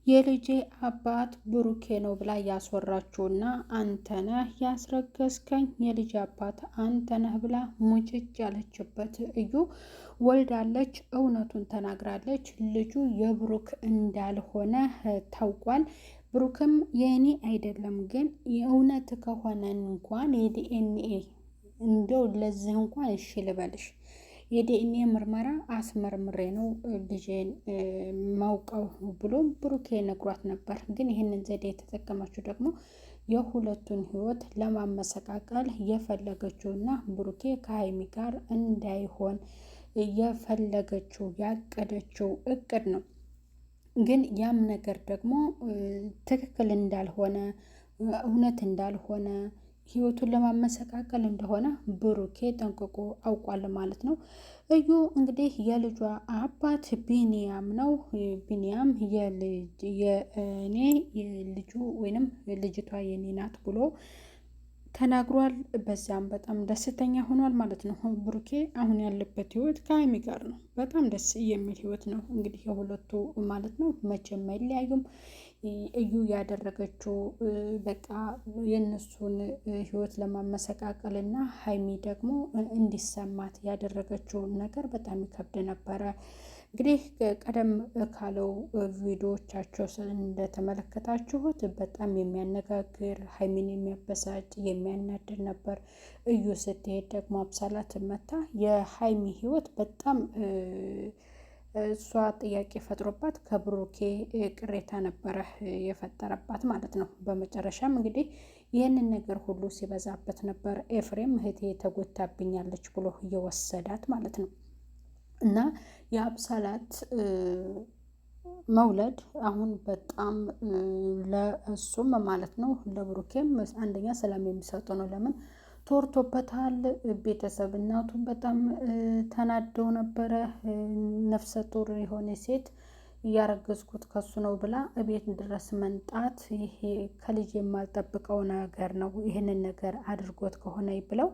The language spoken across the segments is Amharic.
የልጄ አባት ብሩኬ ነው ብላ ያስወራችውና አንተነህ ያስረገዝከኝ የልጅ አባት አንተነህ ብላ ሙጭጭ ያለችበት እዩ ወልዳለች። እውነቱን ተናግራለች። ልጁ የብሩክ እንዳልሆነ ታውቋል። ብሩክም የእኔ አይደለም ግን የእውነት ከሆነ እንኳን የዲኤንኤ እንደው ለዚህ እንኳን እሺ ልበልሽ የዲኤንኤ ምርመራ አስመርምሬ ነው ልጄን ማውቀው ብሎም ብሩኬ ነግሯት ነበር። ግን ይህንን ዘዴ የተጠቀመችው ደግሞ የሁለቱን ሕይወት ለማመሰቃቀል የፈለገችውና ብሩኬ ከሀይሚ ጋር እንዳይሆን የፈለገችው ያቀደችው እቅድ ነው። ግን ያም ነገር ደግሞ ትክክል እንዳልሆነ እውነት እንዳልሆነ ህይወቱን ለማመሰቃቀል እንደሆነ ብሩኬ ጠንቅቆ አውቋል ማለት ነው። እዩ እንግዲህ የልጇ አባት ቢኒያም ነው። ቢኒያም የእኔ ልጁ ወይንም ልጅቷ የኔ ናት ብሎ ተናግሯል። በዚያም በጣም ደስተኛ ሆኗል ማለት ነው። ብሩኬ አሁን ያለበት ህይወት ከሀይሚ ጋር ነው። በጣም ደስ የሚል ህይወት ነው እንግዲህ የሁለቱ ማለት ነው። መቼም አይለያዩም። እዩ ያደረገችው በቃ የእነሱን ህይወት ለማመሰቃቀል እና ሀይሚ ደግሞ እንዲሰማት ያደረገችውን ነገር በጣም ይከብድ ነበረ። እንግዲህ ቀደም ካለው ቪዲዮዎቻቸው እንደተመለከታችሁት በጣም የሚያነጋግር ሀይሚን የሚያበሳጭ የሚያናድር ነበር። እዩ ስትሄድ ደግሞ አብሳላት መታ የሀይሚ ህይወት በጣም እሷ ጥያቄ ፈጥሮባት ከብሩኬ ቅሬታ ነበረ የፈጠረባት ማለት ነው። በመጨረሻም እንግዲህ ይህንን ነገር ሁሉ ሲበዛበት ነበር ኤፍሬም እህቴ ተጎታብኛለች ብሎ እየወሰዳት ማለት ነው። እና የአብሳላት መውለድ አሁን በጣም ለእሱም ማለት ነው ለብሩኬም አንደኛ ሰላም የሚሰጡ ነው። ለምን ተወርቶበታል። ቤተሰብ እናቱን በጣም ተናደው ነበረ። ነፍሰ ጡር የሆነ ሴት እያረገዝኩት ከሱ ነው ብላ እቤት ድረስ መንጣት ይሄ ከልጅ የማልጠብቀው ነገር ነው። ይህንን ነገር አድርጎት ከሆነ ብለው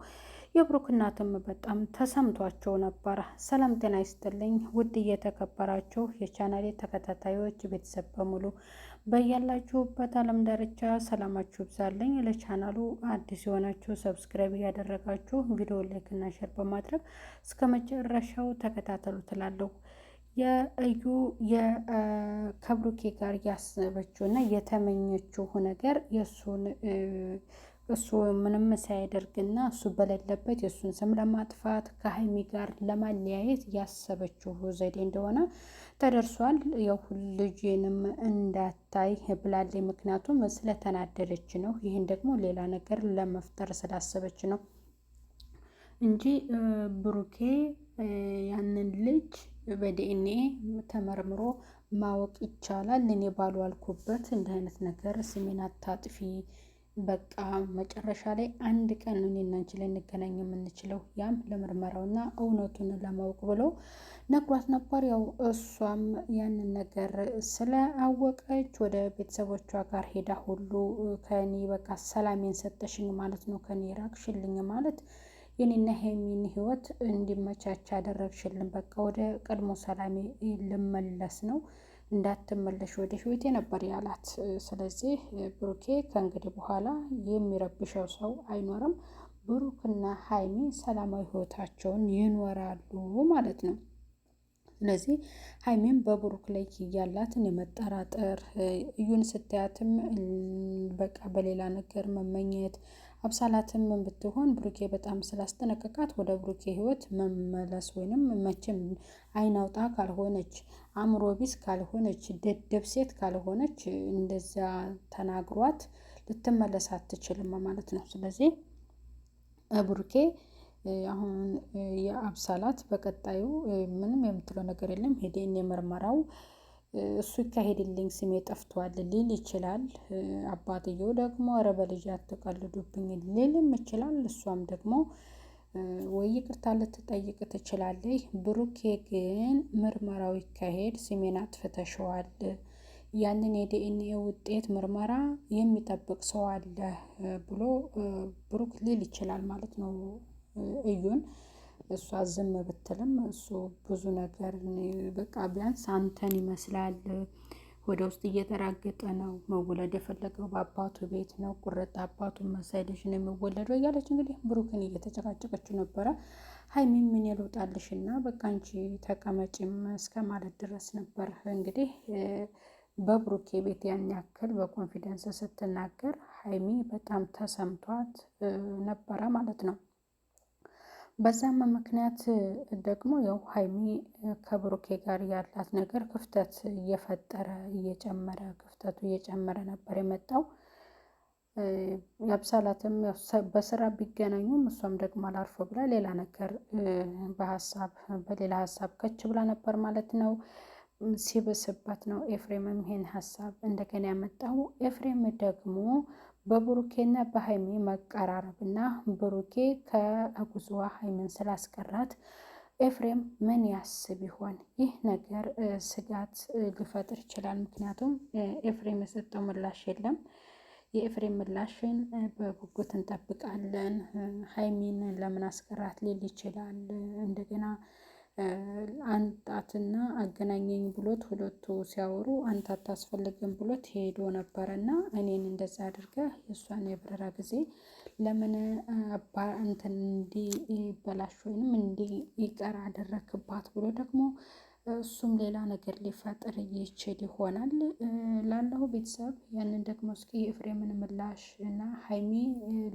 የብሩክ እናትም በጣም ተሰምቷቸው ነበረ። ሰላም ጤና ይስጥልኝ ውድ እየተከበራችሁ የቻናሌ ተከታታዮች ቤተሰብ በሙሉ በያላችሁበት ዓለም ዳርቻ ሰላማችሁ ይብዛልኝ። ለቻናሉ አዲስ የሆናችሁ ሰብስክራይብ እያደረጋችሁ ቪዲዮ ላይክ እና ሼር በማድረግ እስከ መጨረሻው ተከታተሉ ትላለሁ። የእዩ ከብሩኬ ጋር ያሰበችው እና የተመኘችው ነገር የእሱን እሱ ምንም ሳያደርግና እሱ በሌለበት የእሱን ስም ለማጥፋት ከሀይሚ ጋር ለማለያየት ያሰበችው ዘዴ እንደሆነ ተደርሷል። ያው ልጄንም እንዳታይ ብላለች። ምክንያቱም ስለተናደደች ነው። ይህን ደግሞ ሌላ ነገር ለመፍጠር ስላሰበች ነው እንጂ ብሩኬ ያንን ልጅ በዲኤንኤ ተመርምሮ ማወቅ ይቻላል። እኔ ባልዋልኩበት እንዲህ አይነት ነገር ስሜን አታጥፊ፣ በቃ መጨረሻ ላይ አንድ ቀን እኔና አንቺ ልንገናኝ የምንችለው ያም ለምርመራውና እውነቱን ለማወቅ ብሎ ነግሯት ነበር። ያው እሷም ያንን ነገር ስለአወቀች ወደ ቤተሰቦቿ ጋር ሄዳ ሁሉ ከኔ በቃ ሰላሜን ሰጠሽኝ ማለት ነው፣ ከኔ ራቅሽልኝ ማለት የኔና ሀይሚን ህይወት እንዲመቻች ያደረግሽልን፣ በቃ ወደ ቀድሞ ሰላሜ ልመለስ ነው፣ እንዳትመለሽ ወደ ህይወቴ ነበር ያላት። ስለዚህ ብሩኬ ከእንግዲህ በኋላ የሚረብሸው ሰው አይኖርም። ብሩክና ሀይሚ ሰላማዊ ህይወታቸውን ይኖራሉ ማለት ነው። ስለዚህ ሀይሚም በብሩክ ላይ ያላትን የመጠራጠር እዩን ስታያትም በቃ በሌላ ነገር መመኘት አብሳላትም ብትሆን ብሩኬ በጣም ስላስጠነቀቃት ወደ ብሩኬ ህይወት መመለስ ወይንም መቼም አይናውጣ ካልሆነች አእምሮ ቢስ ካልሆነች ደደብ ሴት ካልሆነች እንደዛ ተናግሯት ልትመለስ አትችልም ማለት ነው። ስለዚህ ብሩኬ አሁን የአብሳላት በቀጣዩ ምንም የምትለው ነገር የለም። ሄደን የምርመራው እሱ ይካሄድልኝ ስሜ ጠፍቷል ሊል ይችላል። አባትየው ደግሞ ኧረ በልጅ አትቀልዱብኝ ሊልም ይችላል። እሷም ደግሞ ወይ ይቅርታ ልትጠይቅ ትችላለች። ብሩኬ ግን ምርመራው ይካሄድ ስሜን አጥፍተሸዋል፣ ያንን የዲኤንኤ ውጤት ምርመራ የሚጠብቅ ሰው አለ ብሎ ብሩክ ሊል ይችላል ማለት ነው እዩን። እሷ ዝም ብትልም እሱ ብዙ ነገር በቃ ቢያንስ አንተን ይመስላል ወደ ውስጥ እየተራገጠ ነው። መወለድ የፈለገው በአባቱ ቤት ነው። ቁርጥ አባቱን መሳይ ልጅ ነው የሚወለደው እያለች እንግዲህ ብሩክን እየተጨቃጨቀችው ነበረ። ሀይሚም ምን ይልውጣልሽ እና በቃ አንቺ ተቀመጭም እስከ ማለት ድረስ ነበር እንግዲህ በብሩኬ ቤት ያን ያክል በኮንፊደንስ ስትናገር ሀይሚ በጣም ተሰምቷት ነበረ ማለት ነው። በዛም ምክንያት ደግሞ ያው ሀይሚ ከብሩኬ ጋር ያላት ነገር ክፍተት እየፈጠረ ክፍተቱ እየጨመረ ነበር የመጣው። ያብሳላትም በስራ ቢገናኙም እሷም ደግሞ አላርፎ ብላ ሌላ ነገር በሌላ ሀሳብ ከች ብላ ነበር ማለት ነው። ሲብስበት ነው ኤፍሬምም ይሄን ሀሳብ እንደገና ያመጣው። ኤፍሬም ደግሞ በብሩኬና በሀይሚ መቀራረብ እና ብሩኬ ከጉዞዋ ሀይሚን ስላስቀራት ኤፍሬም ምን ያስብ ይሆን? ይህ ነገር ስጋት ሊፈጥር ይችላል። ምክንያቱም ኤፍሬም የሰጠው ምላሽ የለም። የኤፍሬም ምላሽን በጉጉት እንጠብቃለን። ሀይሚን ለምን አስቀራት ሊል ይችላል። እንደገና አንጣትና አገናኘኝ ብሎት ሁለቱ ሲያወሩ አንተ አታስፈልግም ብሎት ሄዶ ነበረና እኔን እንደዛ አድርገህ የእሷን የበረራ ጊዜ ለምን እንትን እንዲበላሽ ወይንም እንዲቀር አደረክባት ብሎ ደግሞ እሱም ሌላ ነገር ሊፈጥር ይችል ይሆናል ላለሁ ቤተሰብ። ያንን ደግሞ እስኪ የኤፍሬምን ምላሽ እና ሀይሚ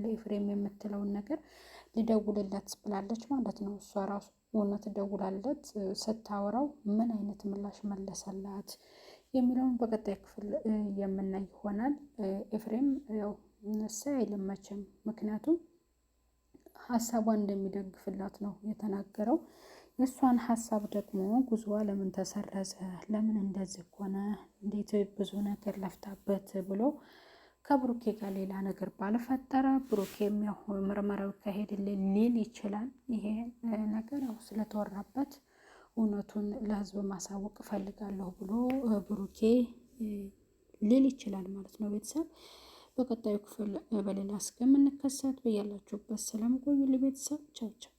ለኤፍሬም የምትለውን ነገር ሊደውልለት ብላለች ማለት ነው። እሷ ራሱ እውነት ደውላለት ስታወራው ምን አይነት ምላሽ መለሰላት የሚለውን በቀጣይ ክፍል የምናይ ይሆናል። ኤፍሬም ያው እሰይ አይልም መቼም፣ ምክንያቱም ሀሳቧን እንደሚደግፍላት ነው የተናገረው። የእሷን ሀሳብ ደግሞ ጉዞዋ ለምን ተሰረዘ፣ ለምን እንደዚህ ሆነ፣ እንዴት ብዙ ነገር ለፍታበት ብሎ ከብሩኬ ጋር ሌላ ነገር ባልፈጠረ ብሩኬም ያው ምርመራው ይካሄድልን ሊል ይችላል። ይሄ ነገር ያው ስለተወራበት እውነቱን ለሕዝብ ማሳወቅ እፈልጋለሁ ብሎ ብሩኬ ሊል ይችላል ማለት ነው። ቤተሰብ በቀጣዩ ክፍል በሌላ እስከምንከሰት በያላችሁበት ሰላም ቆዩልኝ። ቤተሰብ ቻው ቻው።